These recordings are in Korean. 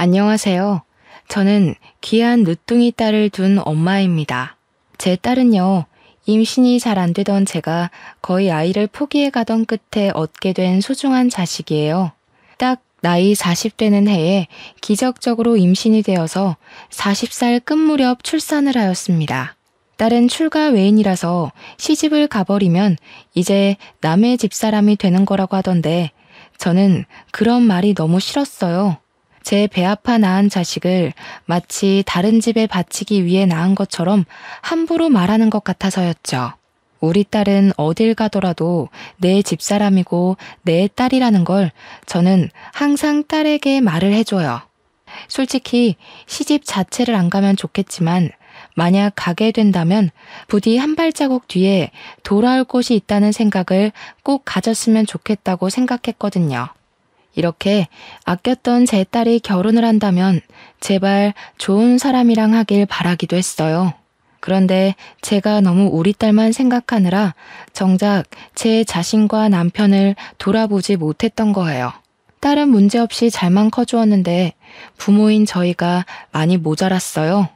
안녕하세요. 저는 귀한 늦둥이 딸을 둔 엄마입니다. 제 딸은요, 임신이 잘 안 되던 제가 거의 아이를 포기해 가던 끝에 얻게 된 소중한 자식이에요. 딱 나이 40 되는 해에 기적적으로 임신이 되어서 40살 끝 무렵 출산을 하였습니다. 딸은 출가 외인이라서 시집을 가버리면 이제 남의 집사람이 되는 거라고 하던데 저는 그런 말이 너무 싫었어요. 제 배 아파 낳은 자식을 마치 다른 집에 바치기 위해 낳은 것처럼 함부로 말하는 것 같아서였죠. 우리 딸은 어딜 가더라도 내 집사람이고 내 딸이라는 걸 저는 항상 딸에게 말을 해줘요. 솔직히 시집 자체를 안 가면 좋겠지만 만약 가게 된다면 부디 한 발자국 뒤에 돌아올 곳이 있다는 생각을 꼭 가졌으면 좋겠다고 생각했거든요. 이렇게 아꼈던 제 딸이 결혼을 한다면 제발 좋은 사람이랑 하길 바라기도 했어요. 그런데 제가 너무 우리 딸만 생각하느라 정작 제 자신과 남편을 돌아보지 못했던 거예요. 딸은 문제없이 잘만 커주었는데 부모인 저희가 많이 모자랐어요.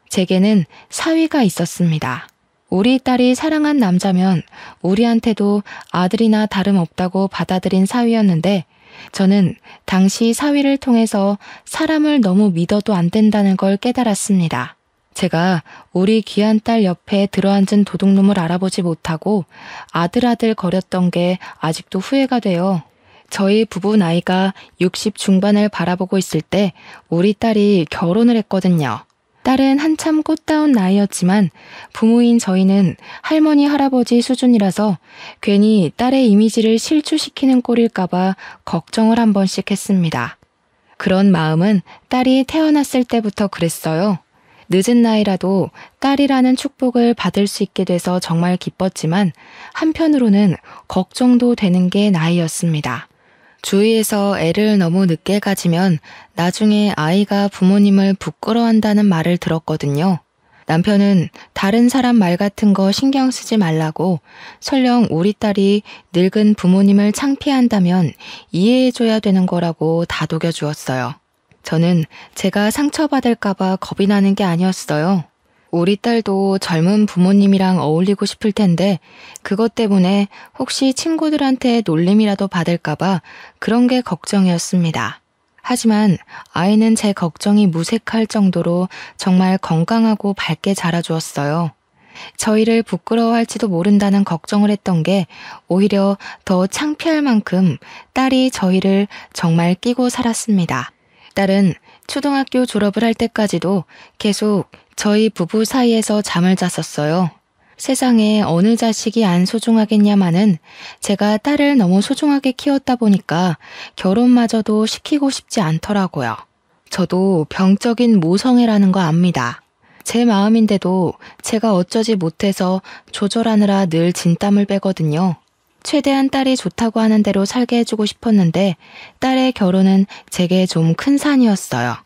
제게는 사위가 있었습니다. 우리 딸이 사랑한 남자면 우리한테도 아들이나 다름없다고 받아들인 사위였는데 저는 당시 사위를 통해서 사람을 너무 믿어도 안 된다는 걸 깨달았습니다. 제가 우리 귀한 딸 옆에 들어앉은 도둑놈을 알아보지 못하고 아들아들 거렸던 게 아직도 후회가 돼요. 저희 부부 나이가 60 중반을 바라보고 있을 때 우리 딸이 결혼을 했거든요. 딸은 한참 꽃다운 나이였지만 부모인 저희는 할머니 할아버지 수준이라서 괜히 딸의 이미지를 실추시키는 꼴일까봐 걱정을 한 번씩 했습니다. 그런 마음은 딸이 태어났을 때부터 그랬어요. 늦은 나이라도 딸이라는 축복을 받을 수 있게 돼서 정말 기뻤지만 한편으로는 걱정도 되는 게 나이였습니다. 주위에서 애를 너무 늦게 가지면 나중에 아이가 부모님을 부끄러워한다는 말을 들었거든요. 남편은 다른 사람 말 같은 거 신경 쓰지 말라고 설령 우리 딸이 늙은 부모님을 창피한다면 이해해줘야 되는 거라고 다독여 주었어요. 저는 제가 상처받을까봐 겁이 나는 게 아니었어요. 우리 딸도 젊은 부모님이랑 어울리고 싶을 텐데 그것 때문에 혹시 친구들한테 놀림이라도 받을까봐 그런 게 걱정이었습니다. 하지만 아이는 제 걱정이 무색할 정도로 정말 건강하고 밝게 자라주었어요. 저희를 부끄러워할지도 모른다는 걱정을 했던 게 오히려 더 창피할 만큼 딸이 저희를 정말 끼고 살았습니다. 딸은 초등학교 졸업을 할 때까지도 계속 저희 부부 사이에서 잠을 잤었어요. 세상에 어느 자식이 안 소중하겠냐마는 제가 딸을 너무 소중하게 키웠다 보니까 결혼마저도 시키고 싶지 않더라고요. 저도 병적인 모성애라는 거 압니다. 제 마음인데도 제가 어쩌지 못해서 조절하느라 늘 진땀을 빼거든요. 최대한 딸이 좋다고 하는 대로 살게 해주고 싶었는데 딸의 결혼은 제게 좀 큰 산이었어요.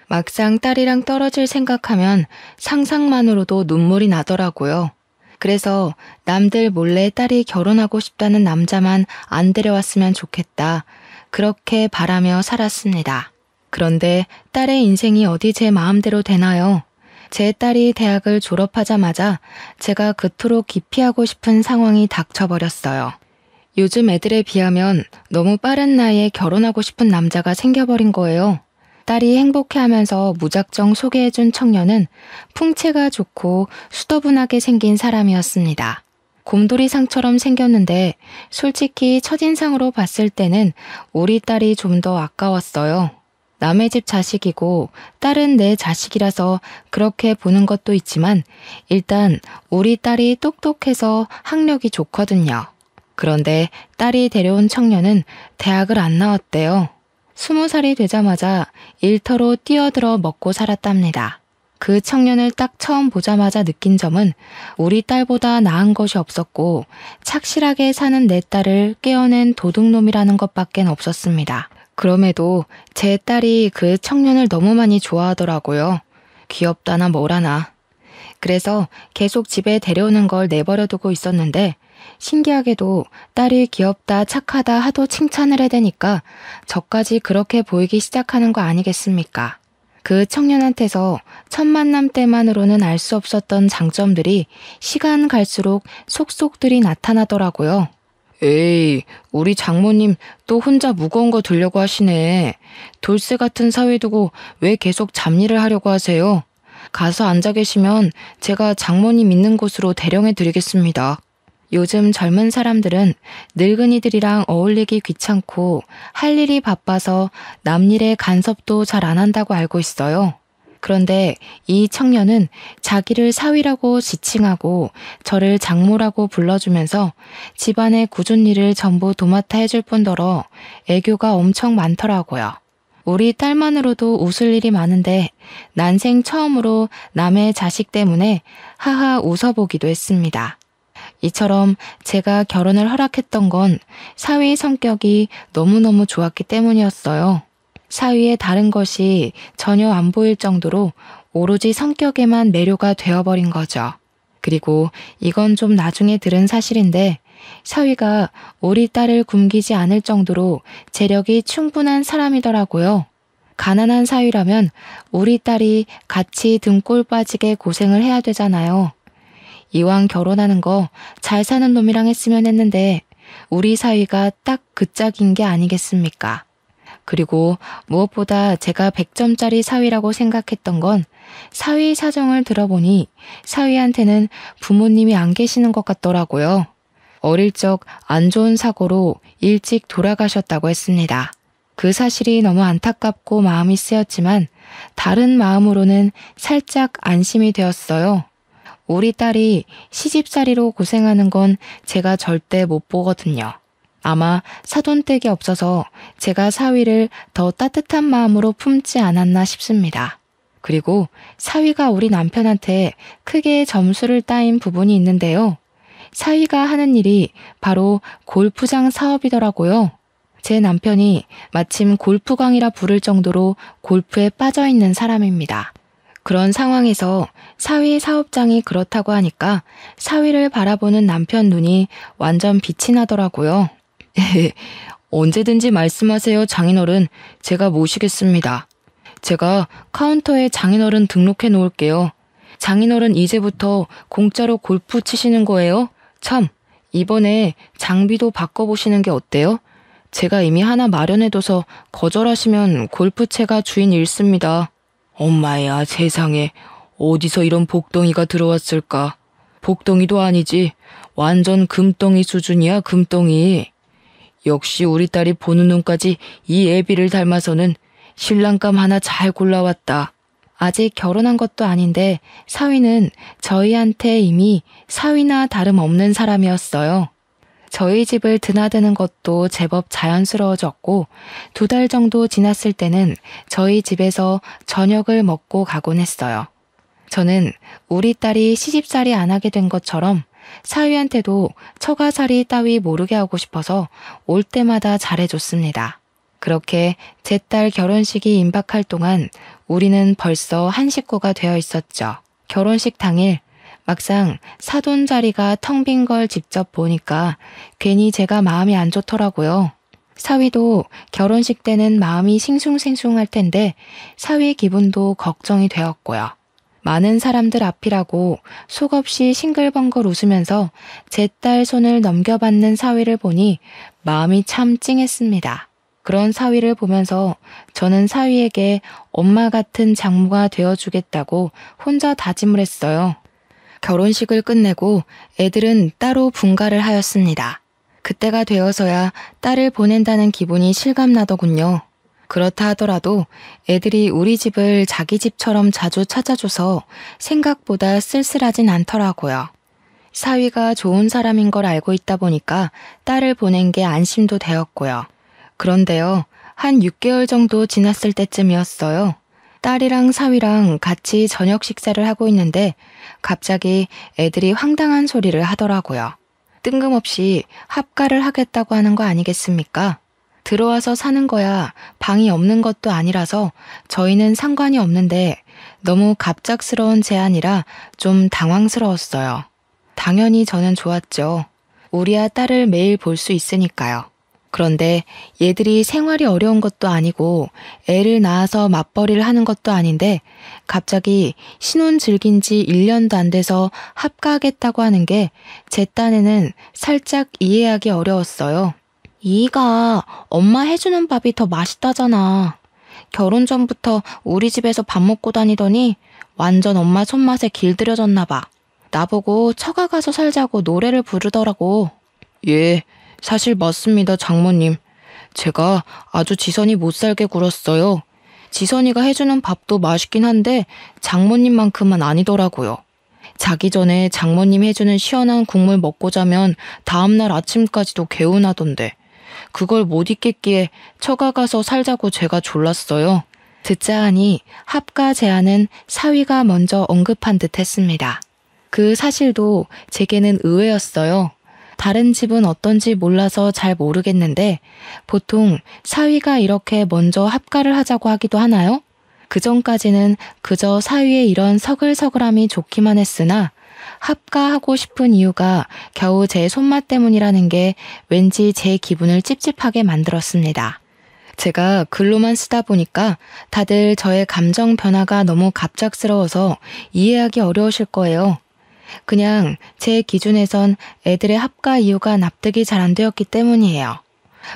막상 딸이랑 떨어질 생각하면 상상만으로도 눈물이 나더라고요. 그래서 남들 몰래 딸이 결혼하고 싶다는 남자만 안 데려왔으면 좋겠다. 그렇게 바라며 살았습니다. 그런데 딸의 인생이 어디 제 마음대로 되나요? 제 딸이 대학을 졸업하자마자 제가 그토록 기피하고 싶은 상황이 닥쳐버렸어요. 요즘 애들에 비하면 너무 빠른 나이에 결혼하고 싶은 남자가 생겨버린 거예요. 딸이 행복해하면서 무작정 소개해준 청년은 풍채가 좋고 수더분하게 생긴 사람이었습니다. 곰돌이상처럼 생겼는데 솔직히 첫인상으로 봤을 때는 우리 딸이 좀 더 아까웠어요. 남의 집 자식이고 딸은 내 자식이라서 그렇게 보는 것도 있지만 일단 우리 딸이 똑똑해서 학력이 좋거든요. 그런데 딸이 데려온 청년은 대학을 안 나왔대요. 20살이 되자마자 일터로 뛰어들어 먹고 살았답니다. 그 청년을 딱 처음 보자마자 느낀 점은 우리 딸보다 나은 것이 없었고 착실하게 사는 내 딸을 깨어낸 도둑놈이라는 것밖엔 없었습니다. 그럼에도 제 딸이 그 청년을 너무 많이 좋아하더라고요. 귀엽다나 뭐라나. 그래서 계속 집에 데려오는 걸 내버려두고 있었는데 신기하게도 딸이 귀엽다 착하다 하도 칭찬을 해대니까 저까지 그렇게 보이기 시작하는 거 아니겠습니까? 그 청년한테서 첫 만남 때만으로는 알 수 없었던 장점들이 시간 갈수록 속속들이 나타나더라고요. 에이, 우리 장모님 또 혼자 무거운 거 들려고 하시네. 돌쇠 같은 사위 두고 왜 계속 잡일을 하려고 하세요? 가서 앉아 계시면 제가 장모님 있는 곳으로 대령해 드리겠습니다. 요즘 젊은 사람들은 늙은이들이랑 어울리기 귀찮고 할 일이 바빠서 남일에 간섭도 잘 안 한다고 알고 있어요. 그런데 이 청년은 자기를 사위라고 지칭하고 저를 장모라고 불러주면서 집안의 굳은 일을 전부 도맡아 해줄 뿐더러 애교가 엄청 많더라고요. 우리 딸만으로도 웃을 일이 많은데 난생 처음으로 남의 자식 때문에 하하 웃어보기도 했습니다. 이처럼 제가 결혼을 허락했던 건 사위의 성격이 너무너무 좋았기 때문이었어요. 사위의 다른 것이 전혀 안 보일 정도로 오로지 성격에만 매료가 되어버린 거죠. 그리고 이건 좀 나중에 들은 사실인데 사위가 우리 딸을 굶기지 않을 정도로 재력이 충분한 사람이더라고요. 가난한 사위라면 우리 딸이 같이 등골 빠지게 고생을 해야 되잖아요. 이왕 결혼하는 거 잘 사는 놈이랑 했으면 했는데 우리 사위가 딱 그 짝인 게 아니겠습니까? 그리고 무엇보다 제가 100점짜리 사위라고 생각했던 건 사위 사정을 들어보니 사위한테는 부모님이 안 계시는 것 같더라고요. 어릴 적 안 좋은 사고로 일찍 돌아가셨다고 했습니다. 그 사실이 너무 안타깝고 마음이 쓰였지만 다른 마음으로는 살짝 안심이 되었어요. 우리 딸이 시집살이로 고생하는 건 제가 절대 못 보거든요. 아마 사돈댁이 없어서 제가 사위를 더 따뜻한 마음으로 품지 않았나 싶습니다. 그리고 사위가 우리 남편한테 크게 점수를 따인 부분이 있는데요. 사위가 하는 일이 바로 골프장 사업이더라고요. 제 남편이 마침 골프광이라 부를 정도로 골프에 빠져있는 사람입니다. 그런 상황에서 사위 사업장이 그렇다고 하니까 사위를 바라보는 남편 눈이 완전 빛이 나더라고요. 언제든지 말씀하세요, 장인어른. 제가 모시겠습니다. 제가 카운터에 장인어른 등록해 놓을게요. 장인어른 이제부터 공짜로 골프 치시는 거예요? 참, 이번에 장비도 바꿔보시는 게 어때요? 제가 이미 하나 마련해둬서 거절하시면 골프채가 주인 잃습니다. 엄마야, 세상에. 어디서 이런 복덩이가 들어왔을까? 복덩이도 아니지. 완전 금덩이 수준이야, 금덩이. 역시 우리 딸이 보는 눈까지 이 애비를 닮아서는 신랑감 하나 잘 골라왔다. 아직 결혼한 것도 아닌데 사위는 저희한테 이미 사위나 다름없는 사람이었어요. 저희 집을 드나드는 것도 제법 자연스러워졌고 2달 정도 지났을 때는 저희 집에서 저녁을 먹고 가곤 했어요. 저는 우리 딸이 시집살이 안 하게 된 것처럼 사위한테도 처가살이 따위 모르게 하고 싶어서 올 때마다 잘해줬습니다. 그렇게 제 딸 결혼식이 임박할 동안 우리는 벌써 한 식구가 되어 있었죠. 결혼식 당일 막상 사돈 자리가 텅 빈 걸 직접 보니까 괜히 제가 마음이 안 좋더라고요. 사위도 결혼식 때는 마음이 싱숭생숭할 텐데 사위 기분도 걱정이 되었고요. 많은 사람들 앞이라고 속없이 싱글벙글 웃으면서 제 딸 손을 넘겨받는 사위를 보니 마음이 참 찡했습니다. 그런 사위를 보면서 저는 사위에게 엄마 같은 장모가 되어주겠다고 혼자 다짐을 했어요. 결혼식을 끝내고 애들은 따로 분가를 하였습니다. 그때가 되어서야 딸을 보낸다는 기분이 실감나더군요. 그렇다 하더라도 애들이 우리 집을 자기 집처럼 자주 찾아줘서 생각보다 쓸쓸하진 않더라고요. 사위가 좋은 사람인 걸 알고 있다 보니까 딸을 보낸 게 안심도 되었고요. 그런데요, 한 6개월 정도 지났을 때쯤이었어요. 딸이랑 사위랑 같이 저녁 식사를 하고 있는데 갑자기 애들이 황당한 소리를 하더라고요. 뜬금없이 합가를 하겠다고 하는 거 아니겠습니까? 들어와서 사는 거야 방이 없는 것도 아니라서 저희는 상관이 없는데 너무 갑작스러운 제안이라 좀 당황스러웠어요. 당연히 저는 좋았죠. 우리야 딸을 매일 볼 수 있으니까요. 그런데 얘들이 생활이 어려운 것도 아니고 애를 낳아서 맞벌이를 하는 것도 아닌데 갑자기 신혼 즐긴 지 1년도 안 돼서 합가하겠다고 하는 게 제 딴에는 살짝 이해하기 어려웠어요. 이가 엄마 해주는 밥이 더 맛있다잖아. 결혼 전부터 우리 집에서 밥 먹고 다니더니 완전 엄마 손맛에 길들여졌나 봐. 나보고 처가 가서 살자고 노래를 부르더라고. 예, 사실 맞습니다, 장모님. 제가 아주 지선이 못 살게 굴었어요. 지선이가 해주는 밥도 맛있긴 한데 장모님만큼은 아니더라고요. 자기 전에 장모님 해주는 시원한 국물 먹고 자면 다음날 아침까지도 개운하던데 그걸 못 잊겠기에 처가 가서 살자고 제가 졸랐어요. 듣자 하니 합가 제안은 사위가 먼저 언급한 듯 했습니다. 그 사실도 제게는 의외였어요. 다른 집은 어떤지 몰라서 잘 모르겠는데 보통 사위가 이렇게 먼저 합가를 하자고 하기도 하나요? 그전까지는 그저 사위의 이런 서글서글함이 좋기만 했으나 합가하고 싶은 이유가 겨우 제 손맛 때문이라는 게 왠지 제 기분을 찝찝하게 만들었습니다. 제가 글로만 쓰다 보니까 다들 저의 감정 변화가 너무 갑작스러워서 이해하기 어려우실 거예요. 그냥 제 기준에선 애들의 합가 이유가 납득이 잘 안 되었기 때문이에요.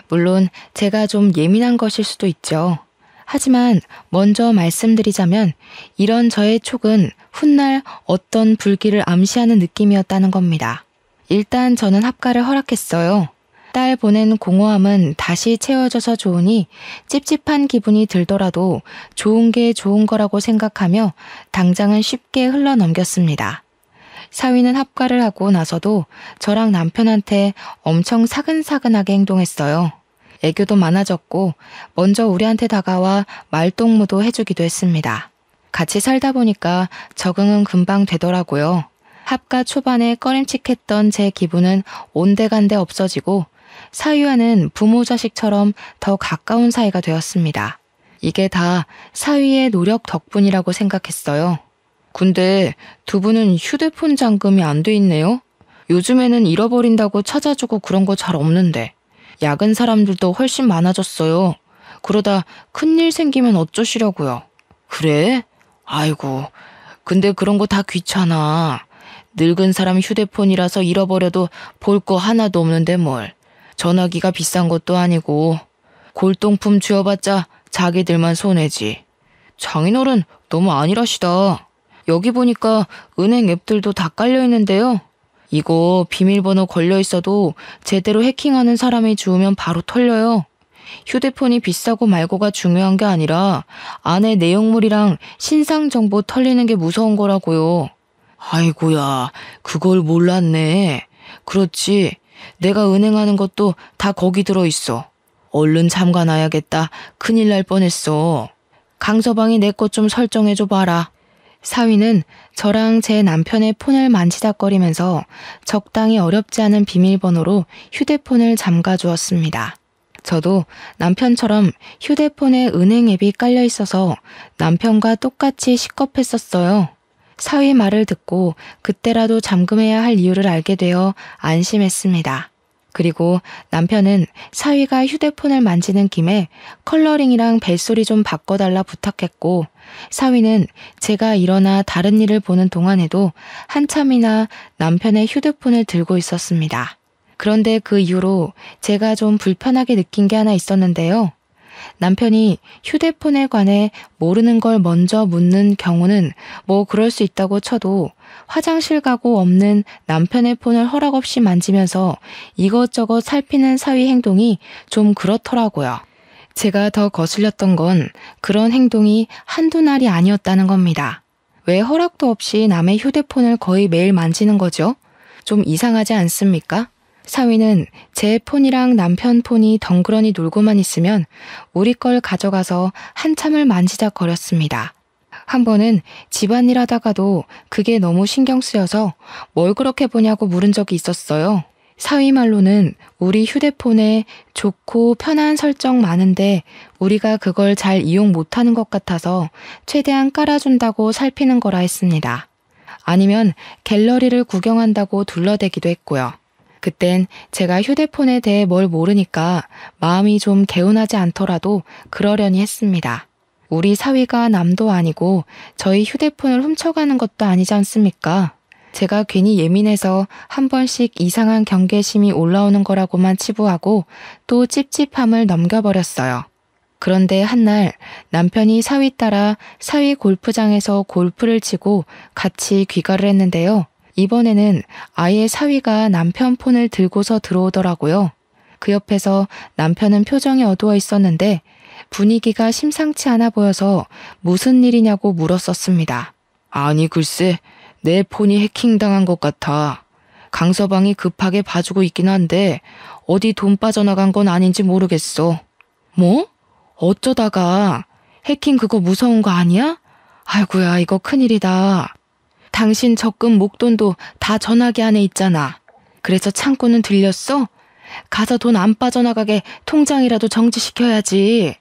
물론 제가 좀 예민한 것일 수도 있죠. 하지만 먼저 말씀드리자면 이런 저의 촉은 훗날 어떤 불길을 암시하는 느낌이었다는 겁니다. 일단 저는 합가를 허락했어요. 딸 보낸 공허함은 다시 채워져서 좋으니 찝찝한 기분이 들더라도 좋은 게 좋은 거라고 생각하며 당장은 쉽게 흘러넘겼습니다. 사위는 합가를 하고 나서도 저랑 남편한테 엄청 사근사근하게 행동했어요. 애교도 많아졌고 먼저 우리한테 다가와 말동무도 해주기도 했습니다. 같이 살다 보니까 적응은 금방 되더라고요. 합가 초반에 꺼림칙했던 제 기분은 온데간데 없어지고 사위와는 부모 자식처럼 더 가까운 사이가 되었습니다. 이게 다 사위의 노력 덕분이라고 생각했어요. 근데 두 분은 휴대폰 잠금이 안 돼 있네요? 요즘에는 잃어버린다고 찾아주고 그런 거 잘 없는데. 야근 사람들도 훨씬 많아졌어요. 그러다 큰일 생기면 어쩌시려고요. 그래? 아이고, 근데 그런 거 다 귀찮아. 늙은 사람 휴대폰이라서 잃어버려도 볼 거 하나도 없는데 뭘. 전화기가 비싼 것도 아니고 골동품 쥐어봤자 자기들만 손해지. 장인어른 너무 안일하시다. 여기 보니까 은행 앱들도 다 깔려있는데요. 이거 비밀번호 걸려있어도 제대로 해킹하는 사람이 주우면 바로 털려요. 휴대폰이 비싸고 말고가 중요한 게 아니라 안에 내용물이랑 신상 정보 털리는 게 무서운 거라고요. 아이고야, 그걸 몰랐네. 그렇지, 내가 은행하는 것도 다 거기 들어있어. 얼른 잠가놔야겠다. 큰일 날 뻔했어. 강서방이 내 것 좀 설정해줘 봐라. 사위는 저랑 제 남편의 폰을 만지작거리면서 적당히 어렵지 않은 비밀번호로 휴대폰을 잠가 주었습니다. 저도 남편처럼 휴대폰에 은행 앱이 깔려 있어서 남편과 똑같이 식겁했었어요. 사위 말을 듣고 그때라도 잠금해야 할 이유를 알게 되어 안심했습니다. 그리고 남편은 사위가 휴대폰을 만지는 김에 컬러링이랑 벨소리 좀 바꿔달라 부탁했고 사위는 제가 일어나 다른 일을 보는 동안에도 한참이나 남편의 휴대폰을 들고 있었습니다. 그런데 그 이후로 제가 좀 불편하게 느낀 게 하나 있었는데요. 남편이 휴대폰에 관해 모르는 걸 먼저 묻는 경우는 뭐 그럴 수 있다고 쳐도 화장실 가고 없는 남편의 폰을 허락 없이 만지면서 이것저것 살피는 사위 행동이 좀 그렇더라고요. 제가 더 거슬렸던 건 그런 행동이 한두 날이 아니었다는 겁니다. 왜 허락도 없이 남의 휴대폰을 거의 매일 만지는 거죠? 좀 이상하지 않습니까? 사위는 제 폰이랑 남편 폰이 덩그러니 놀고만 있으면 우리 걸 가져가서 한참을 만지작거렸습니다. 한 번은 집안일 하다가도 그게 너무 신경 쓰여서 뭘 그렇게 보냐고 물은 적이 있었어요. 사위 말로는 우리 휴대폰에 좋고 편한 설정 많은데 우리가 그걸 잘 이용 못하는 것 같아서 최대한 깔아준다고 살피는 거라 했습니다. 아니면 갤러리를 구경한다고 둘러대기도 했고요. 그땐 제가 휴대폰에 대해 뭘 모르니까 마음이 좀 개운하지 않더라도 그러려니 했습니다. 우리 사위가 남도 아니고 저희 휴대폰을 훔쳐가는 것도 아니지 않습니까? 제가 괜히 예민해서 한 번씩 이상한 경계심이 올라오는 거라고만 치부하고 또 찝찝함을 넘겨버렸어요. 그런데 한날 남편이 사위 따라 사위 골프장에서 골프를 치고 같이 귀가를 했는데요. 이번에는 아예 사위가 남편 폰을 들고서 들어오더라고요. 그 옆에서 남편은 표정이 어두워 있었는데 분위기가 심상치 않아 보여서 무슨 일이냐고 물었었습니다. 아니 글쎄 내 폰이 해킹당한 것 같아. 강서방이 급하게 봐주고 있긴 한데 어디 돈 빠져나간 건 아닌지 모르겠어. 뭐? 어쩌다가? 해킹 그거 무서운 거 아니야? 아이고야 이거 큰일이다. 당신 적금 목돈도 다 전화기 안에 있잖아. 그래서 창고는 들렸어? 가서 돈 안 빠져나가게 통장이라도 정지시켜야지.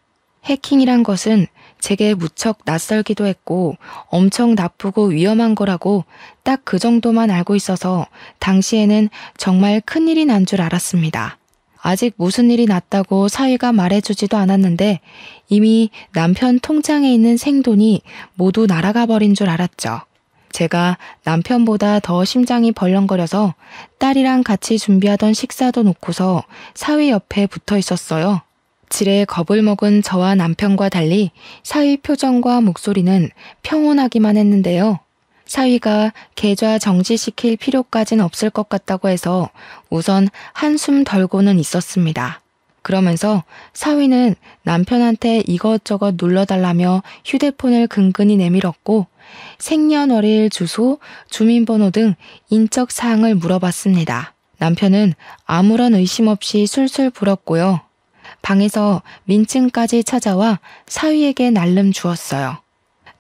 해킹이란 것은 제게 무척 낯설기도 했고 엄청 나쁘고 위험한 거라고 딱 그 정도만 알고 있어서 당시에는 정말 큰일이 난 줄 알았습니다. 아직 무슨 일이 났다고 사위가 말해주지도 않았는데 이미 남편 통장에 있는 생돈이 모두 날아가 버린 줄 알았죠. 제가 남편보다 더 심장이 벌렁거려서 딸이랑 같이 준비하던 식사도 놓고서 사위 옆에 붙어 있었어요. 지레 겁을 먹은 저와 남편과 달리 사위 표정과 목소리는 평온하기만 했는데요. 사위가 계좌 정지시킬 필요까진 없을 것 같다고 해서 우선 한숨 덜고는 있었습니다. 그러면서 사위는 남편한테 이것저것 눌러달라며 휴대폰을 근근히 내밀었고 생년월일, 주소, 주민번호 등 인적 사항을 물어봤습니다. 남편은 아무런 의심 없이 술술 불었고요. 방에서 민증까지 찾아와 사위에게 날름 주었어요.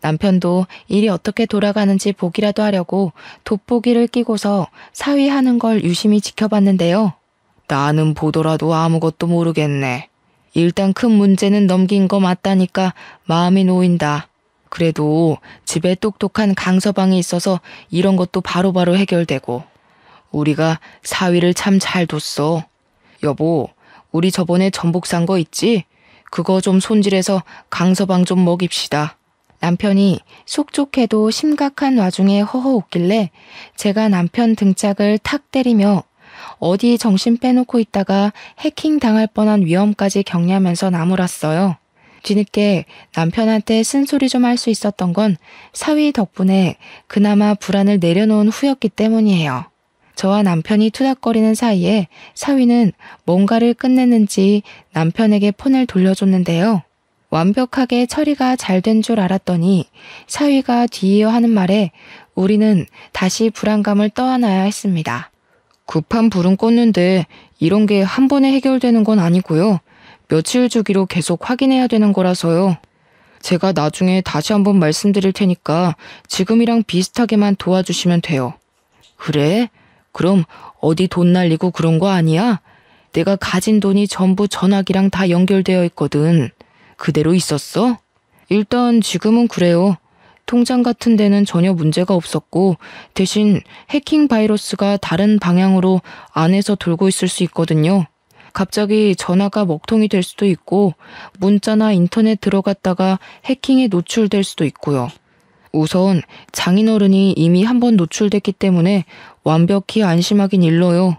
남편도 일이 어떻게 돌아가는지 보기라도 하려고 돋보기를 끼고서 사위 하는 걸 유심히 지켜봤는데요. 나는 보더라도 아무것도 모르겠네. 일단 큰 문제는 넘긴 거 맞다니까 마음이 놓인다. 그래도 집에 똑똑한 강서방이 있어서 이런 것도 바로바로 해결되고. 우리가 사위를 참 잘 뒀어. 여보, 우리 저번에 전복 산 거 있지? 그거 좀 손질해서 강서방 좀 먹입시다. 남편이 속 좋게도 심각한 와중에 허허 웃길래 제가 남편 등짝을 탁 때리며 어디 정신 빼놓고 있다가 해킹 당할 뻔한 위험까지 경례하면서 나무랐어요. 뒤늦게 남편한테 쓴소리 좀 할 수 있었던 건 사위 덕분에 그나마 불안을 내려놓은 후였기 때문이에요. 저와 남편이 투닥거리는 사이에 사위는 뭔가를 끝냈는지 남편에게 폰을 돌려줬는데요. 완벽하게 처리가 잘 된 줄 알았더니 사위가 뒤이어 하는 말에 우리는 다시 불안감을 떠안아야 했습니다. 급한 불은 껐는데 이런 게 한 번에 해결되는 건 아니고요. 며칠 주기로 계속 확인해야 되는 거라서요. 제가 나중에 다시 한번 말씀드릴 테니까 지금이랑 비슷하게만 도와주시면 돼요. 그래? 그럼 어디 돈 날리고 그런 거 아니야? 내가 가진 돈이 전부 전화기랑 다 연결되어 있거든. 그대로 있었어? 일단 지금은 그래요. 통장 같은 데는 전혀 문제가 없었고 대신 해킹 바이러스가 다른 방향으로 안에서 돌고 있을 수 있거든요. 갑자기 전화가 먹통이 될 수도 있고 문자나 인터넷 들어갔다가 해킹에 노출될 수도 있고요. 우선 장인어른이 이미 한 번 노출됐기 때문에 완벽히 안심하긴 일러요.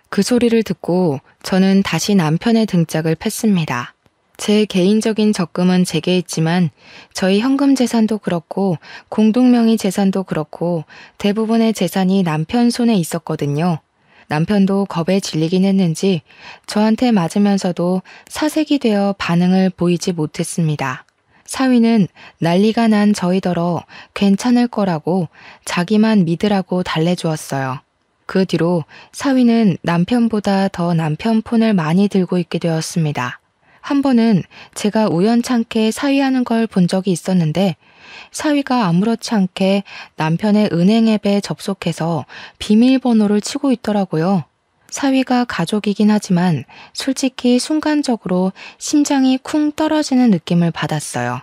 그 소리를 듣고 저는 다시 남편의 등짝을 팼습니다. 제 개인적인 적금은 제게 있지만 저희 현금 재산도 그렇고 공동명의 재산도 그렇고 대부분의 재산이 남편 손에 있었거든요. 남편도 겁에 질리긴 했는지 저한테 맞으면서도 사색이 되어 반응을 보이지 못했습니다. 사위는 난리가 난 저희더러 괜찮을 거라고 자기만 믿으라고 달래주었어요. 그 뒤로 사위는 남편보다 더 남편 폰을 많이 들고 있게 되었습니다. 한 번은 제가 우연찮게 사위하는 걸 본 적이 있었는데 사위가 아무렇지 않게 남편의 은행 앱에 접속해서 비밀번호를 치고 있더라고요. 사위가 가족이긴 하지만 솔직히 순간적으로 심장이 쿵 떨어지는 느낌을 받았어요.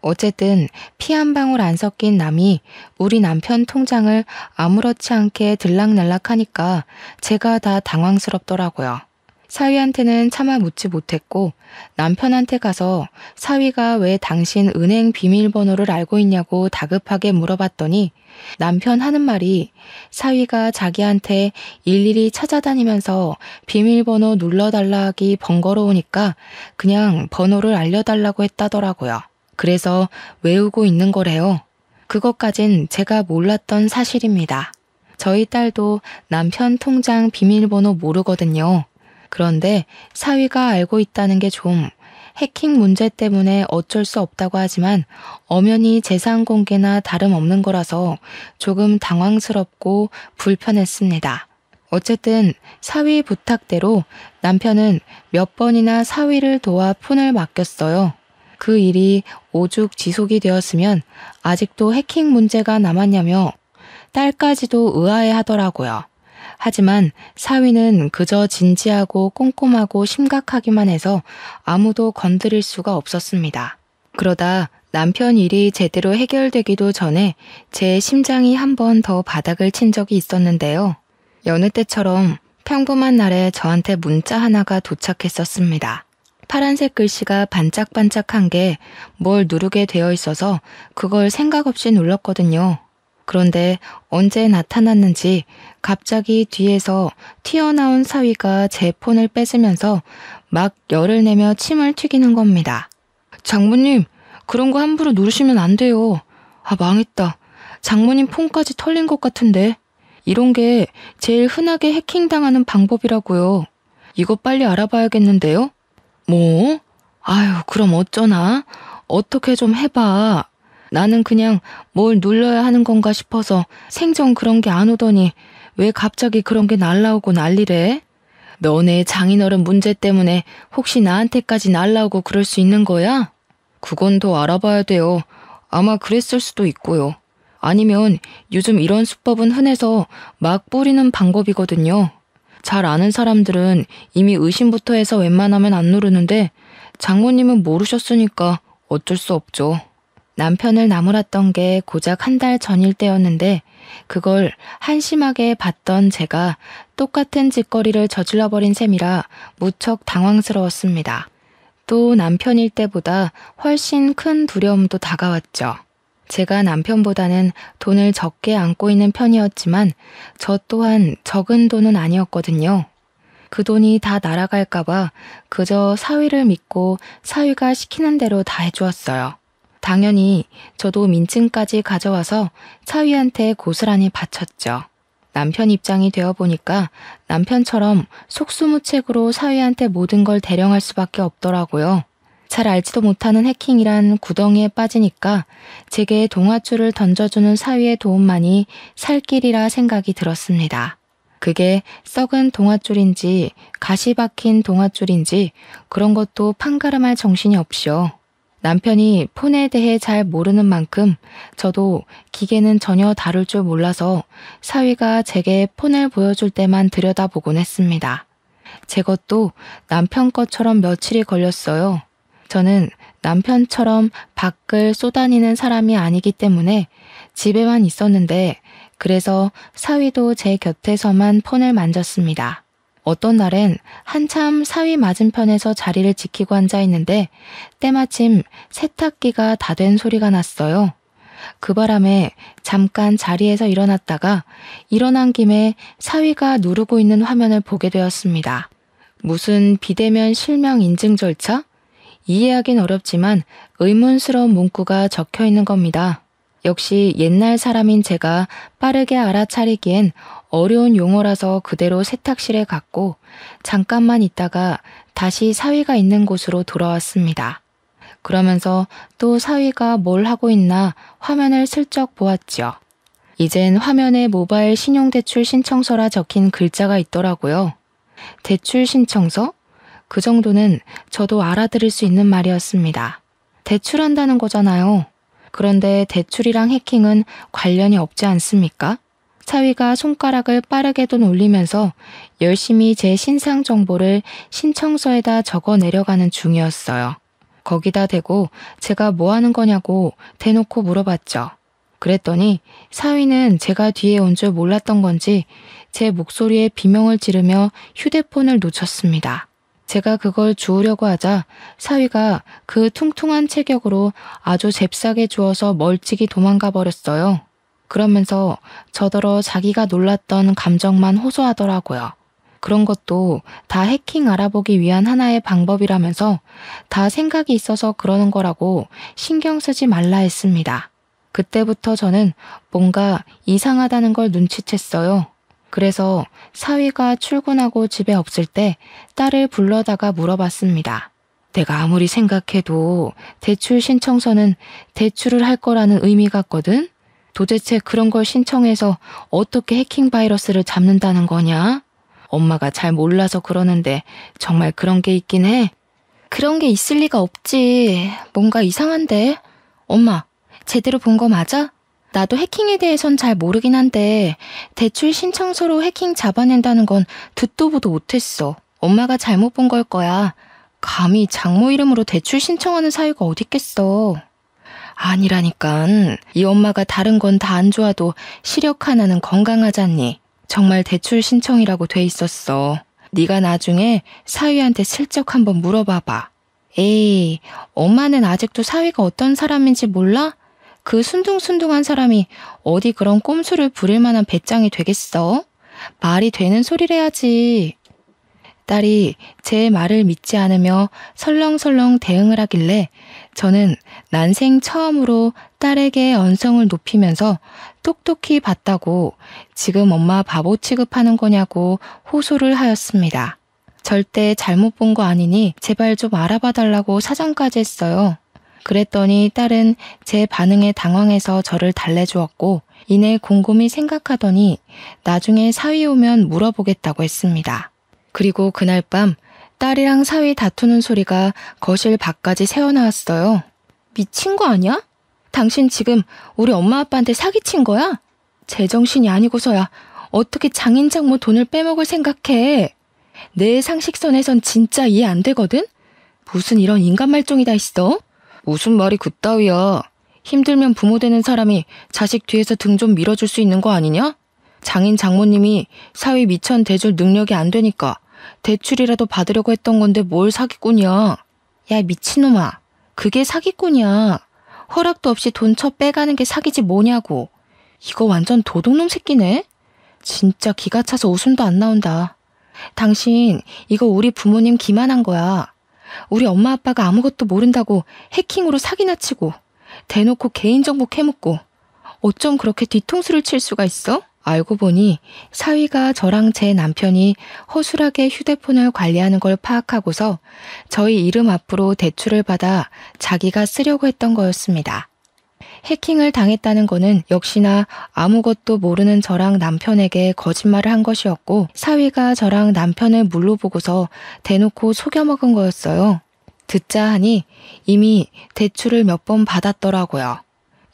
어쨌든 피 한 방울 안 섞인 남이 우리 남편 통장을 아무렇지 않게 들락날락하니까 제가 다 당황스럽더라고요. 사위한테는 차마 묻지 못했고 남편한테 가서 사위가 왜 당신 은행 비밀번호를 알고 있냐고 다급하게 물어봤더니 남편 하는 말이 사위가 자기한테 일일이 찾아다니면서 비밀번호 눌러달라 하기 번거로우니까 그냥 번호를 알려달라고 했다더라고요. 그래서 외우고 있는 거래요. 그것까진 제가 몰랐던 사실입니다. 저희 딸도 남편 통장 비밀번호 모르거든요. 그런데 사위가 알고 있다는 게 좀 해킹 문제 때문에 어쩔 수 없다고 하지만 엄연히 재산 공개나 다름없는 거라서 조금 당황스럽고 불편했습니다. 어쨌든 사위 부탁대로 남편은 몇 번이나 사위를 도와 폰을 맡겼어요. 그 일이 오죽 지속이 되었으면 아직도 해킹 문제가 남았냐며 딸까지도 의아해하더라고요. 하지만 사위는 그저 진지하고 꼼꼼하고 심각하기만 해서 아무도 건드릴 수가 없었습니다. 그러다 남편 일이 제대로 해결되기도 전에 제 심장이 한 번 더 바닥을 친 적이 있었는데요. 여느 때처럼 평범한 날에 저한테 문자 하나가 도착했었습니다. 파란색 글씨가 반짝반짝한 게 뭘 누르게 되어 있어서 그걸 생각 없이 눌렀거든요. 그런데 언제 나타났는지 갑자기 뒤에서 튀어나온 사위가 제 폰을 뺏으면서 막 열을 내며 침을 튀기는 겁니다. 장모님, 그런 거 함부로 누르시면 안 돼요. 아, 망했다. 장모님 폰까지 털린 것 같은데. 이런 게 제일 흔하게 해킹당하는 방법이라고요. 이거 빨리 알아봐야겠는데요? 뭐? 아유, 그럼 어쩌나? 어떻게 좀 해봐. 나는 그냥 뭘 눌러야 하는 건가 싶어서 생전 그런 게 안 오더니 왜 갑자기 그런 게 날라오고 난리래? 너네 장인어른 문제 때문에 혹시 나한테까지 날라오고 그럴 수 있는 거야? 그건 더 알아봐야 돼요. 아마 그랬을 수도 있고요. 아니면 요즘 이런 수법은 흔해서 막 뿌리는 방법이거든요. 잘 아는 사람들은 이미 의심부터 해서 웬만하면 안 누르는데 장모님은 모르셨으니까 어쩔 수 없죠. 남편을 나무랐던 게 고작 한 달 전일 때였는데 그걸 한심하게 봤던 제가 똑같은 짓거리를 저질러버린 셈이라 무척 당황스러웠습니다. 또 남편일 때보다 훨씬 큰 두려움도 다가왔죠. 제가 남편보다는 돈을 적게 안고 있는 편이었지만 저 또한 적은 돈은 아니었거든요. 그 돈이 다 날아갈까봐 그저 사위를 믿고 사위가 시키는 대로 다 해주었어요. 당연히 저도 민증까지 가져와서 사위한테 고스란히 바쳤죠. 남편 입장이 되어보니까 남편처럼 속수무책으로 사위한테 모든 걸 대령할 수밖에 없더라고요. 잘 알지도 못하는 해킹이란 구덩이에 빠지니까 제게 동아줄을 던져주는 사위의 도움만이 살 길이라 생각이 들었습니다. 그게 썩은 동아줄인지 가시 박힌 동아줄인지 그런 것도 판가름할 정신이 없이요. 남편이 폰에 대해 잘 모르는 만큼 저도 기계는 전혀 다룰 줄 몰라서 사위가 제게 폰을 보여줄 때만 들여다보곤 했습니다. 제 것도 남편 것처럼 며칠이 걸렸어요. 저는 남편처럼 밖을 쏘다니는 사람이 아니기 때문에 집에만 있었는데 그래서 사위도 제 곁에서만 폰을 만졌습니다. 어떤 날엔 한참 사위 맞은편에서 자리를 지키고 앉아 있는데 때마침 세탁기가 다 된 소리가 났어요. 그 바람에 잠깐 자리에서 일어났다가 일어난 김에 사위가 누르고 있는 화면을 보게 되었습니다. 무슨 비대면 실명 인증 절차? 이해하긴 어렵지만 의문스러운 문구가 적혀 있는 겁니다. 역시 옛날 사람인 제가 빠르게 알아차리기엔 어려운 용어라서 그대로 세탁실에 갔고 잠깐만 있다가 다시 사위가 있는 곳으로 돌아왔습니다. 그러면서 또 사위가 뭘 하고 있나 화면을 슬쩍 보았죠. 이젠 화면에 모바일 신용대출 신청서라 적힌 글자가 있더라고요. 대출 신청서? 그 정도는 저도 알아들을 수 있는 말이었습니다. 대출한다는 거잖아요. 그런데 대출이랑 해킹은 관련이 없지 않습니까? 사위가 손가락을 빠르게도 놀리면서 열심히 제 신상 정보를 신청서에다 적어 내려가는 중이었어요. 거기다 대고 제가 뭐 하는 거냐고 대놓고 물어봤죠. 그랬더니 사위는 제가 뒤에 온 줄 몰랐던 건지 제 목소리에 비명을 지르며 휴대폰을 놓쳤습니다. 제가 그걸 주우려고 하자 사위가 그 퉁퉁한 체격으로 아주 잽싸게 주워서 멀찍이 도망가 버렸어요. 그러면서 저더러 자기가 놀랐던 감정만 호소하더라고요. 그런 것도 다 해킹 알아보기 위한 하나의 방법이라면서 다 생각이 있어서 그러는 거라고 신경 쓰지 말라 했습니다. 그때부터 저는 뭔가 이상하다는 걸 눈치챘어요. 그래서 사위가 출근하고 집에 없을 때 딸을 불러다가 물어봤습니다. 내가 아무리 생각해도 대출 신청서는 대출을 할 거라는 의미 같거든? 도대체 그런 걸 신청해서 어떻게 해킹 바이러스를 잡는다는 거냐? 엄마가 잘 몰라서 그러는데 정말 그런 게 있긴 해? 그런 게 있을 리가 없지. 뭔가 이상한데? 엄마, 제대로 본 거 맞아? 나도 해킹에 대해선 잘 모르긴 한데 대출 신청서로 해킹 잡아낸다는 건 듣도 보도 못했어. 엄마가 잘못 본 걸 거야. 감히 장모 이름으로 대출 신청하는 사유가 어딨겠어. 아니라니깐. 이 엄마가 다른 건 다 안 좋아도 시력 하나는 건강하잖니. 정말 대출 신청이라고 돼 있었어. 네가 나중에 사위한테 슬쩍 한번 물어봐봐. 에이, 엄마는 아직도 사위가 어떤 사람인지 몰라? 그 순둥순둥한 사람이 어디 그런 꼼수를 부릴 만한 배짱이 되겠어? 말이 되는 소리를 해야지. 딸이 제 말을 믿지 않으며 설렁설렁 대응을 하길래 저는 난생 처음으로 딸에게 언성을 높이면서 똑똑히 봤다고 지금 엄마 바보 취급하는 거냐고 호소를 하였습니다. 절대 잘못 본 거 아니니 제발 좀 알아봐 달라고 사정까지 했어요. 그랬더니 딸은 제 반응에 당황해서 저를 달래주었고 이내 곰곰이 생각하더니 나중에 사위 오면 물어보겠다고 했습니다. 그리고 그날 밤 딸이랑 사위 다투는 소리가 거실 밖까지 새어나왔어요. 미친 거 아니야? 당신 지금 우리 엄마 아빠한테 사기친 거야? 제정신이 아니고서야 어떻게 장인 장모 돈을 빼먹을 생각해? 내 상식선에선 진짜 이해 안 되거든? 무슨 이런 인간 말종이 다 있어? 무슨 말이 그따위야. 힘들면 부모 되는 사람이 자식 뒤에서 등 좀 밀어줄 수 있는 거 아니냐? 장인 장모님이 사위 미천 대줄 능력이 안 되니까 대출이라도 받으려고 했던 건데 뭘 사기꾼이야. 야 미친놈아. 그게 사기꾼이야. 허락도 없이 돈 쳐 빼가는 게 사기지 뭐냐고. 이거 완전 도둑놈 새끼네. 진짜 기가 차서 웃음도 안 나온다. 당신 이거 우리 부모님 기만한 거야. 우리 엄마 아빠가 아무것도 모른다고 해킹으로 사기나 치고 대놓고 개인정보 캐묻고 어쩜 그렇게 뒤통수를 칠 수가 있어? 알고 보니 사위가 저랑 제 남편이 허술하게 휴대폰을 관리하는 걸 파악하고서 저희 이름 앞으로 대출을 받아 자기가 쓰려고 했던 거였습니다. 해킹을 당했다는 거는 역시나 아무것도 모르는 저랑 남편에게 거짓말을 한 것이었고 사위가 저랑 남편을 물러보고서 대놓고 속여먹은 거였어요. 듣자 하니 이미 대출을 몇 번 받았더라고요.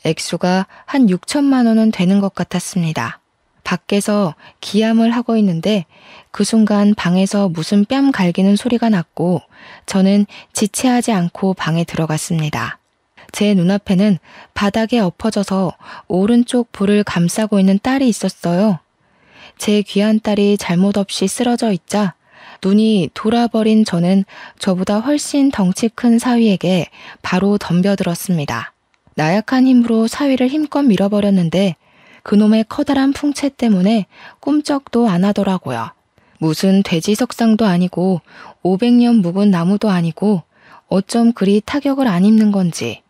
액수가 한 6천만 원은 되는 것 같았습니다. 밖에서 기함을 하고 있는데 그 순간 방에서 무슨 뺨 갈기는 소리가 났고 저는 지체하지 않고 방에 들어갔습니다. 제 눈앞에는 바닥에 엎어져서 오른쪽 볼을 감싸고 있는 딸이 있었어요. 제 귀한 딸이 잘못 없이 쓰러져 있자 눈이 돌아버린 저는 저보다 훨씬 덩치 큰 사위에게 바로 덤벼들었습니다. 나약한 힘으로 사위를 힘껏 밀어버렸는데 그놈의 커다란 풍채 때문에 꼼짝도 안 하더라고요. 무슨 돼지 석상도 아니고 500년 묵은 나무도 아니고 어쩜 그리 타격을 안 입는 건지.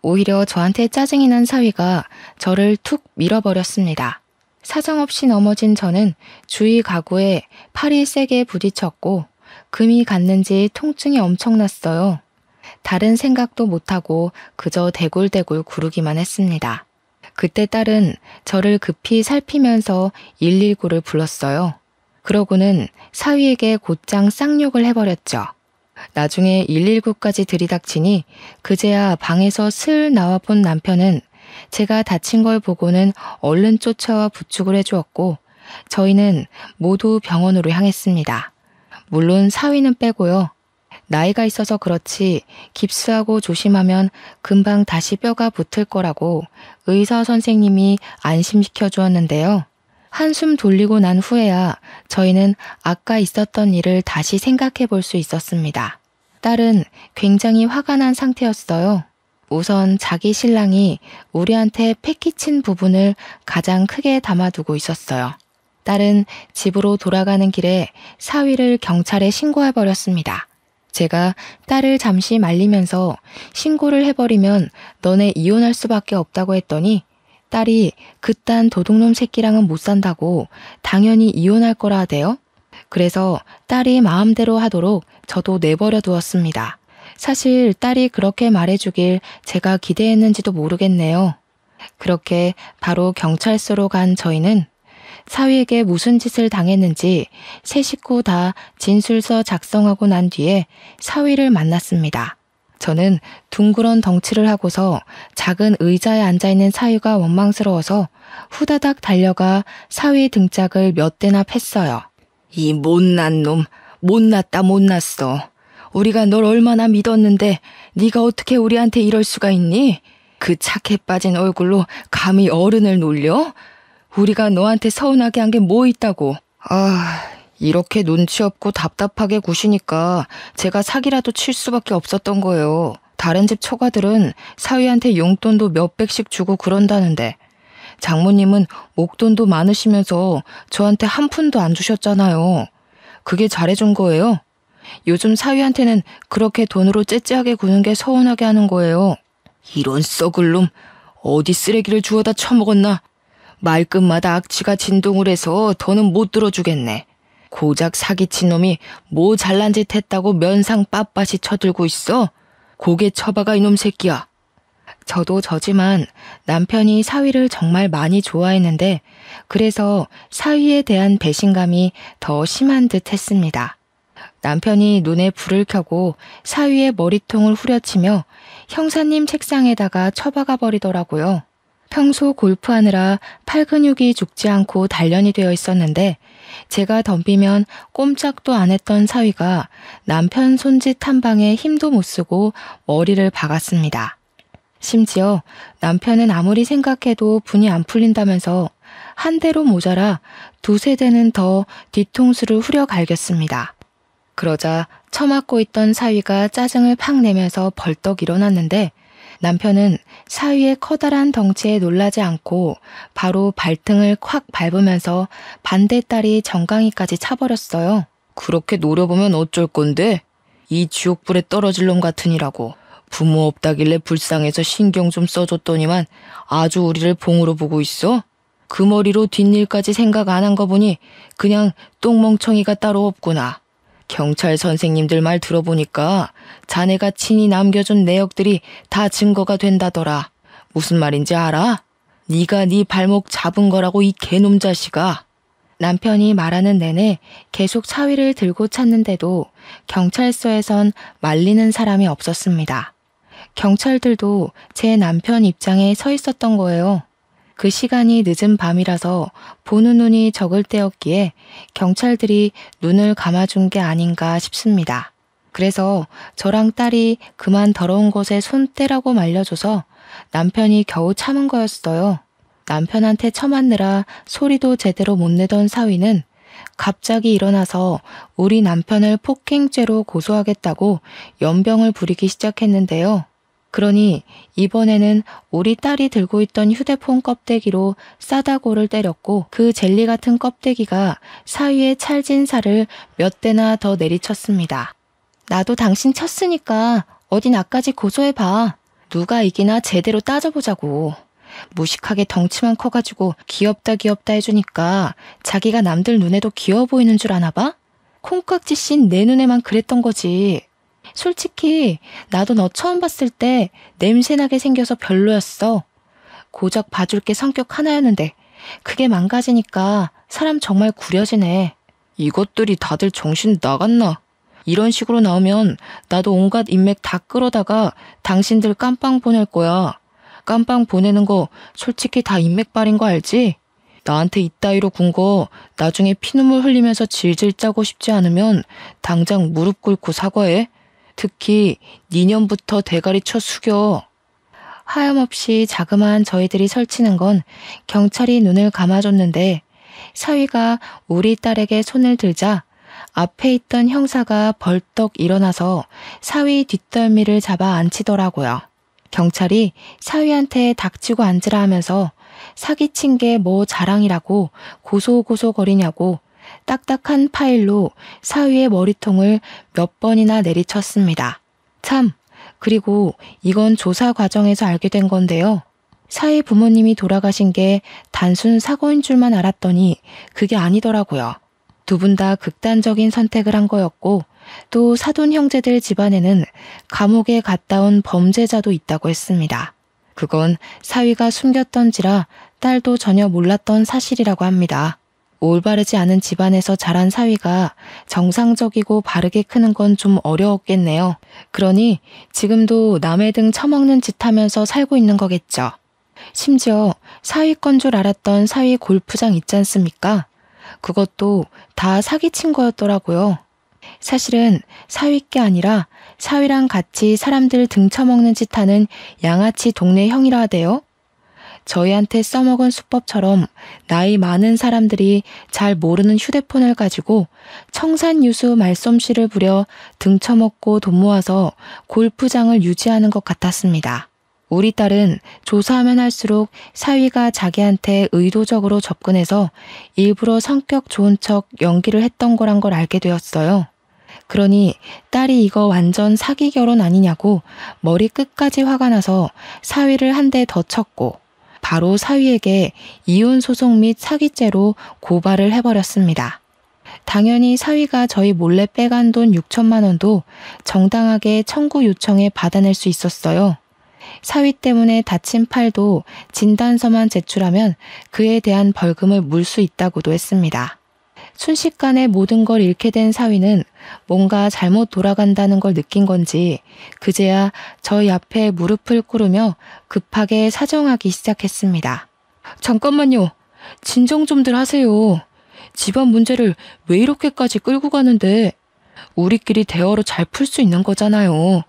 오히려 저한테 짜증이 난 사위가 저를 툭 밀어버렸습니다. 사정없이 넘어진 저는 주위 가구에 팔이 세게 부딪혔고 금이 갔는지 통증이 엄청났어요. 다른 생각도 못하고 그저 대굴대굴 구르기만 했습니다. 그때 딸은 저를 급히 살피면서 119를 불렀어요. 그러고는 사위에게 곧장 쌍욕을 해버렸죠. 나중에 119까지 들이닥치니 그제야 방에서 슬 나와 본 남편은 제가 다친 걸 보고는 얼른 쫓아와 부축을 해주었고 저희는 모두 병원으로 향했습니다. 물론 사위는 빼고요. 나이가 있어서 그렇지 깁스하고 조심하면 금방 다시 뼈가 붙을 거라고 의사 선생님이 안심시켜 주었는데요. 한숨 돌리고 난 후에야 저희는 아까 있었던 일을 다시 생각해 볼 수 있었습니다. 딸은 굉장히 화가 난 상태였어요. 우선 자기 신랑이 우리한테 패기친 부분을 가장 크게 담아두고 있었어요. 딸은 집으로 돌아가는 길에 사위를 경찰에 신고해버렸습니다. 제가 딸을 잠시 말리면서 신고를 해버리면 너네 이혼할 수밖에 없다고 했더니 딸이 그딴 도둑놈 새끼랑은 못 산다고 당연히 이혼할 거라 하대요. 그래서 딸이 마음대로 하도록 저도 내버려 두었습니다. 사실 딸이 그렇게 말해주길 제가 기대했는지도 모르겠네요. 그렇게 바로 경찰서로 간 저희는 사위에게 무슨 짓을 당했는지 세 식구 다 진술서 작성하고 난 뒤에 사위를 만났습니다. 저는 둥그런 덩치를 하고서 작은 의자에 앉아있는 사위가 원망스러워서 후다닥 달려가 사위 등짝을 몇 대나 팼어요. 이 못난 놈, 못났다 못났어. 우리가 널 얼마나 믿었는데 네가 어떻게 우리한테 이럴 수가 있니? 그 착해 빠진 얼굴로 감히 어른을 놀려? 우리가 너한테 서운하게 한 게 뭐 있다고. 이렇게 눈치 없고 답답하게 구시니까 제가 사기라도 칠 수밖에 없었던 거예요. 다른 집 처가들은 사위한테 용돈도 몇백씩 주고 그런다는데 장모님은 목돈도 많으시면서 저한테 한 푼도 안 주셨잖아요. 그게 잘해준 거예요. 요즘 사위한테는 그렇게 돈으로 째째하게 구는 게 서운하게 하는 거예요. 이런 썩을 놈, 어디 쓰레기를 주워다 처먹었나? 말끝마다 악취가 진동을 해서 더는 못 들어주겠네. 고작 사기친 놈이 뭐 잘난 짓 했다고 면상 빳빳이 쳐들고 있어? 고개 쳐박아 이놈 새끼야. 저도 저지만 남편이 사위를 정말 많이 좋아했는데 그래서 사위에 대한 배신감이 더 심한 듯 했습니다. 남편이 눈에 불을 켜고 사위의 머리통을 후려치며 형사님 책상에다가 처박아 버리더라고요. 평소 골프하느라 팔 근육이 죽지 않고 단련이 되어 있었는데 제가 덤비면 꼼짝도 안 했던 사위가 남편 손짓 한 방에 힘도 못 쓰고 머리를 박았습니다. 심지어 남편은 아무리 생각해도 분이 안 풀린다면서 한 대로 모자라 두세 대는 더 뒤통수를 후려 갈겼습니다. 그러자 처맞고 있던 사위가 짜증을 팍 내면서 벌떡 일어났는데 남편은 사위의 커다란 덩치에 놀라지 않고 바로 발등을 콱 밟으면서 반대다리 정강이까지 차버렸어요. 그렇게 노려보면 어쩔 건데? 이 지옥불에 떨어질 놈 같으니라고. 부모 없다길래 불쌍해서 신경 좀 써줬더니만 아주 우리를 봉으로 보고 있어? 그 머리로 뒷일까지 생각 안 한 거 보니 그냥 똥멍청이가 따로 없구나. 경찰 선생님들 말 들어보니까 자네가 친히 남겨준 내역들이 다 증거가 된다더라. 무슨 말인지 알아? 네가 네 발목 잡은 거라고 이 개놈 자식아. 남편이 말하는 내내 계속 사위를 들고 찾는데도 경찰서에선 말리는 사람이 없었습니다. 경찰들도 제 남편 입장에 서 있었던 거예요. 그 시간이 늦은 밤이라서 보는 눈이 적을 때였기에 경찰들이 눈을 감아준 게 아닌가 싶습니다. 그래서 저랑 딸이 그만 더러운 곳에 손 떼라고 말려줘서 남편이 겨우 참은 거였어요. 남편한테 처맞느라 소리도 제대로 못 내던 사위는 갑자기 일어나서 우리 남편을 폭행죄로 고소하겠다고 연병을 부리기 시작했는데요. 그러니 이번에는 우리 딸이 들고 있던 휴대폰 껍데기로 싸다고를 때렸고 그 젤리 같은 껍데기가 사위의 찰진 살을 몇 대나 더 내리쳤습니다. 나도 당신 쳤으니까 어디 나까지 고소해봐. 누가 이기나 제대로 따져보자고. 무식하게 덩치만 커가지고 귀엽다 해주니까 자기가 남들 눈에도 귀여워 보이는 줄 아나 봐? 콩깍지 씬 내 눈에만 그랬던 거지. 솔직히 나도 너 처음 봤을 때 냄새나게 생겨서 별로였어. 고작 봐줄 게 성격 하나였는데 그게 망가지니까 사람 정말 구려지네. 이것들이 다들 정신 나갔나? 이런 식으로 나오면 나도 온갖 인맥 다 끌어다가 당신들 깜빵 보낼 거야. 깜빵 보내는 거 솔직히 다 인맥발인 거 알지? 나한테 이따위로 군 거 나중에 피눈물 흘리면서 질질 짜고 싶지 않으면 당장 무릎 꿇고 사과해. 특히 니년부터 대가리 쳐 숙여. 하염없이 자그마한 저희들이 설치는 건 경찰이 눈을 감아줬는데 사위가 우리 딸에게 손을 들자 앞에 있던 형사가 벌떡 일어나서 사위 뒷덜미를 잡아 앉히더라고요. 경찰이 사위한테 닥치고 앉으라 하면서 사기친 게 뭐 자랑이라고 고소고소거리냐고 딱딱한 파일로 사위의 머리통을 몇 번이나 내리쳤습니다. 참, 그리고 이건 조사 과정에서 알게 된 건데요. 사위 부모님이 돌아가신 게 단순 사고인 줄만 알았더니 그게 아니더라고요. 두 분 다 극단적인 선택을 한 거였고 또 사돈 형제들 집안에는 감옥에 갔다 온 범죄자도 있다고 했습니다. 그건 사위가 숨겼던지라 딸도 전혀 몰랐던 사실이라고 합니다. 올바르지 않은 집안에서 자란 사위가 정상적이고 바르게 크는 건 좀 어려웠겠네요. 그러니 지금도 남의 등 처먹는 짓 하면서 살고 있는 거겠죠. 심지어 사위 건 줄 알았던 사위 골프장 있지 않습니까? 그것도 다 사기친 거였더라고요. 사실은 사위께 아니라 사위랑 같이 사람들 등 처먹는 짓 하는 양아치 동네 형이라 하대요. 저희한테 써먹은 수법처럼 나이 많은 사람들이 잘 모르는 휴대폰을 가지고 청산유수 말솜씨를 부려 등 처먹고 돈 모아서 골프장을 유지하는 것 같았습니다. 우리 딸은 조사하면 할수록 사위가 자기한테 의도적으로 접근해서 일부러 성격 좋은 척 연기를 했던 거란 걸 알게 되었어요. 그러니 딸이 이거 완전 사기 결혼 아니냐고 머리 끝까지 화가 나서 사위를 한 대 더 쳤고 바로 사위에게 이혼 소송 및 사기죄로 고발을 해버렸습니다. 당연히 사위가 저희 몰래 빼간 돈 6천만 원도 정당하게 청구 요청에 받아낼 수 있었어요. 사위 때문에 다친 팔도 진단서만 제출하면 그에 대한 벌금을 물 수 있다고도 했습니다. 순식간에 모든 걸 잃게 된 사위는 뭔가 잘못 돌아간다는 걸 느낀 건지 그제야 저희 앞에 무릎을 꿇으며 급하게 사정하기 시작했습니다. 잠깐만요. 진정 좀들 하세요. 집안 문제를 왜 이렇게까지 끌고 가는데 우리끼리 대화로 잘 풀 수 있는 거잖아요.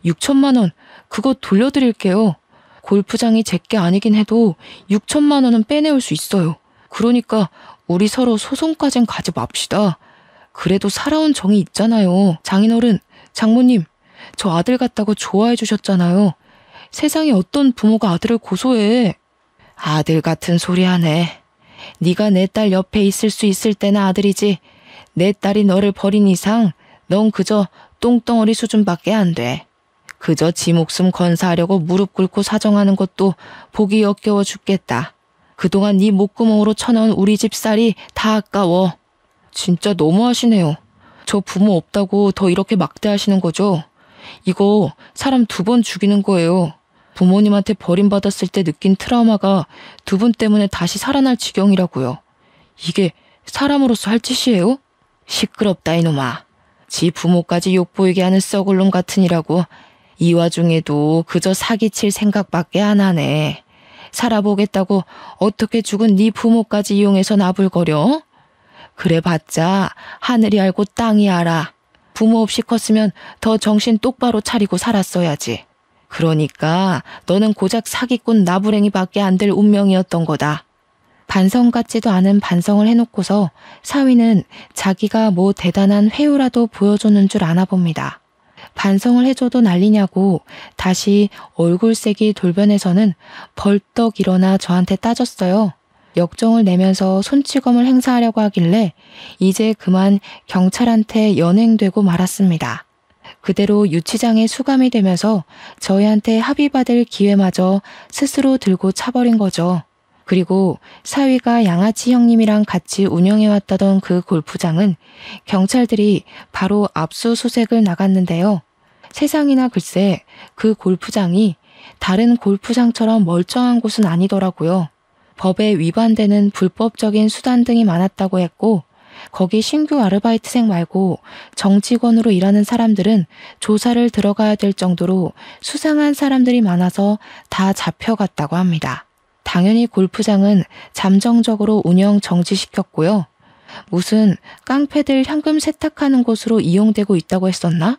6천만 원 그거 돌려드릴게요. 골프장이 제게 아니긴 해도 6천만 원은 빼내올 수 있어요. 그러니까 우리 서로 소송까진 가지 맙시다. 그래도 살아온 정이 있잖아요. 장인어른, 장모님, 저 아들 같다고 좋아해 주셨잖아요. 세상에 어떤 부모가 아들을 고소해. 아들 같은 소리 하네. 네가 내 딸 옆에 있을 수 있을 때는 아들이지. 내 딸이 너를 버린 이상 넌 그저 똥덩어리 수준밖에 안 돼. 그저 지 목숨 건사하려고 무릎 꿇고 사정하는 것도 보기 역겨워 죽겠다. 그동안 네 목구멍으로 쳐넣은 우리 집 쌀이 다 아까워. 진짜 너무하시네요. 저 부모 없다고 더 이렇게 막대하시는 거죠? 이거 사람 2번 죽이는 거예요. 부모님한테 버림받았을 때 느낀 트라우마가 2분 때문에 다시 살아날 지경이라고요. 이게 사람으로서 할 짓이에요? 시끄럽다 이놈아. 지 부모까지 욕보이게 하는 썩을 놈 같으니라고. 이 와중에도 그저 사기칠 생각밖에 안 하네. 살아보겠다고 어떻게 죽은 네 부모까지 이용해서 나불거려? 그래봤자 하늘이 알고 땅이 알아. 부모 없이 컸으면 더 정신 똑바로 차리고 살았어야지. 그러니까 너는 고작 사기꾼 나부랭이밖에 안 될 운명이었던 거다. 반성 같지도 않은 반성을 해놓고서 사위는 자기가 뭐 대단한 회유라도 보여줬는 줄 아나 봅니다. 반성을 해줘도 난리냐고 다시 얼굴색이 돌변해서는 벌떡 일어나 저한테 따졌어요. 역정을 내면서 손찌검을 행사하려고 하길래 이제 그만 경찰한테 연행되고 말았습니다. 그대로 유치장에 수감이 되면서 저희한테 합의받을 기회마저 스스로 들고 차버린 거죠. 그리고 사위가 양아치 형님이랑 같이 운영해왔다던 그 골프장은 경찰들이 바로 압수수색을 나갔는데요. 세상이나 글쎄 그 골프장이 다른 골프장처럼 멀쩡한 곳은 아니더라고요. 법에 위반되는 불법적인 수단 등이 많았다고 했고 거기 신규 아르바이트생 말고 정직원으로 일하는 사람들은 조사를 들어가야 될 정도로 수상한 사람들이 많아서 다 잡혀갔다고 합니다. 당연히 골프장은 잠정적으로 운영 정지시켰고요. 무슨 깡패들 현금 세탁하는 곳으로 이용되고 있다고 했었나?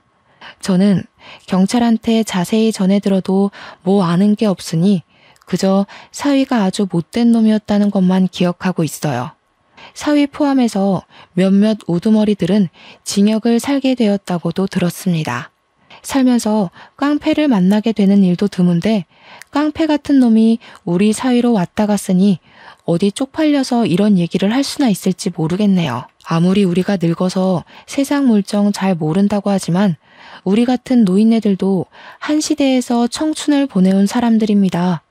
저는 경찰한테 자세히 전해 들어도 뭐 아는 게 없으니 그저 사위가 아주 못된 놈이었다는 것만 기억하고 있어요. 사위 포함해서 몇몇 우두머리들은 징역을 살게 되었다고도 들었습니다. 살면서 깡패를 만나게 되는 일도 드문데 깡패 같은 놈이 우리 사위로 왔다 갔으니 어디 쪽팔려서 이런 얘기를 할 수나 있을지 모르겠네요. 아무리 우리가 늙어서 세상 물정 잘 모른다고 하지만 우리 같은 노인네들도 한 시대에서 청춘을 보내온 사람들입니다.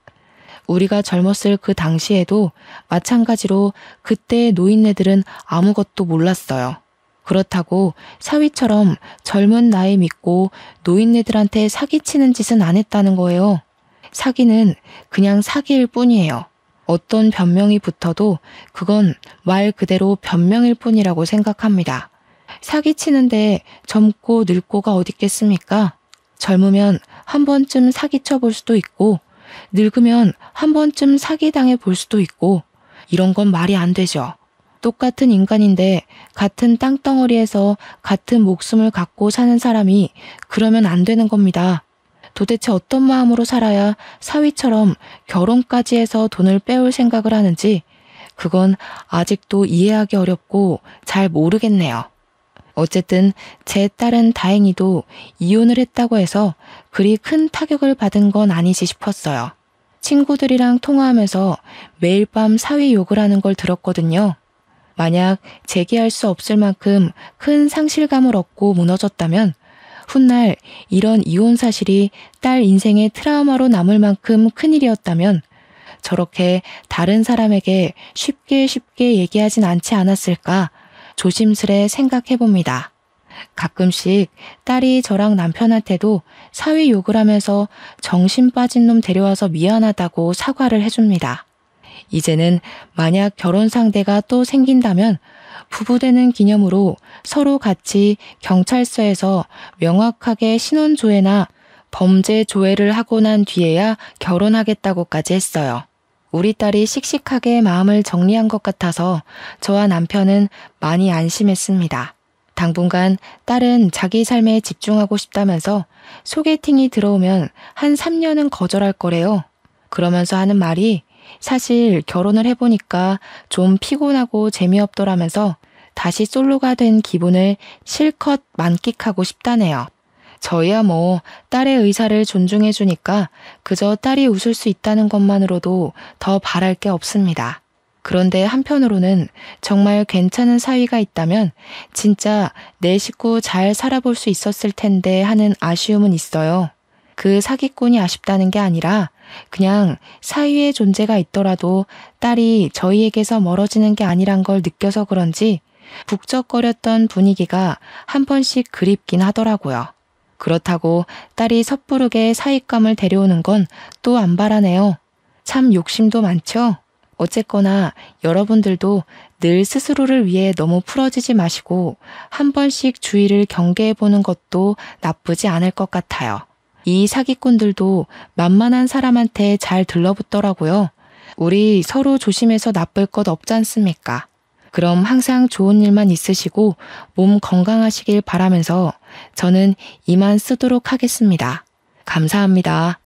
우리가 젊었을 그 당시에도 마찬가지로 그때의 노인네들은 아무것도 몰랐어요. 그렇다고 사위처럼 젊은 나이 믿고 노인네들한테 사기치는 짓은 안 했다는 거예요. 사기는 그냥 사기일 뿐이에요. 어떤 변명이 붙어도 그건 말 그대로 변명일 뿐이라고 생각합니다. 사기치는데 젊고 늙고가 어딨겠습니까? 젊으면 한 번쯤 사기쳐 볼 수도 있고 늙으면 한 번쯤 사기당해 볼 수도 있고 이런 건 말이 안 되죠. 똑같은 인간인데 같은 땅덩어리에서 같은 목숨을 갖고 사는 사람이 그러면 안 되는 겁니다. 도대체 어떤 마음으로 살아야 사위처럼 결혼까지 해서 돈을 빼올 생각을 하는지 그건 아직도 이해하기 어렵고 잘 모르겠네요. 어쨌든 제 딸은 다행히도 이혼을 했다고 해서 그리 큰 타격을 받은 건 아니지 싶었어요. 친구들이랑 통화하면서 매일 밤 사위 욕을 하는 걸 들었거든요. 만약 재기할 수 없을 만큼 큰 상실감을 얻고 무너졌다면 훗날 이런 이혼 사실이 딸 인생의 트라우마로 남을 만큼 큰일이었다면 저렇게 다른 사람에게 쉽게 얘기하진 않지 않았을까 조심스레 생각해봅니다. 가끔씩 딸이 저랑 남편한테도 사위 욕을 하면서 정신 빠진 놈 데려와서 미안하다고 사과를 해줍니다. 이제는 만약 결혼 상대가 또 생긴다면 부부되는 기념으로 서로 같이 경찰서에서 명확하게 신원조회나 범죄 조회를 하고 난 뒤에야 결혼하겠다고까지 했어요. 우리 딸이 씩씩하게 마음을 정리한 것 같아서 저와 남편은 많이 안심했습니다. 당분간 딸은 자기 삶에 집중하고 싶다면서 소개팅이 들어오면 한 3년은 거절할 거래요. 그러면서 하는 말이 사실 결혼을 해보니까 좀 피곤하고 재미없더라면서 다시 솔로가 된 기분을 실컷 만끽하고 싶다네요. 저희야 뭐 딸의 의사를 존중해주니까 그저 딸이 웃을 수 있다는 것만으로도 더 바랄 게 없습니다. 그런데 한편으로는 정말 괜찮은 사위가 있다면 진짜 내 식구 잘 살아볼 수 있었을 텐데 하는 아쉬움은 있어요. 그 사기꾼이 아쉽다는 게 아니라 그냥 사위의 존재가 있더라도 딸이 저희에게서 멀어지는 게 아니란 걸 느껴서 그런지 북적거렸던 분위기가 한 번씩 그립긴 하더라고요. 그렇다고 딸이 섣부르게 사윗감을 데려오는 건 또 안 바라네요. 참 욕심도 많죠? 어쨌거나 여러분들도 늘 스스로를 위해 너무 풀어지지 마시고 한 번씩 주의를 경계해보는 것도 나쁘지 않을 것 같아요. 이 사기꾼들도 만만한 사람한테 잘 들러붙더라고요. 우리 서로 조심해서 나쁠 것 없지 않습니까? 그럼 항상 좋은 일만 있으시고 몸 건강하시길 바라면서 저는 이만 쓰도록 하겠습니다. 감사합니다.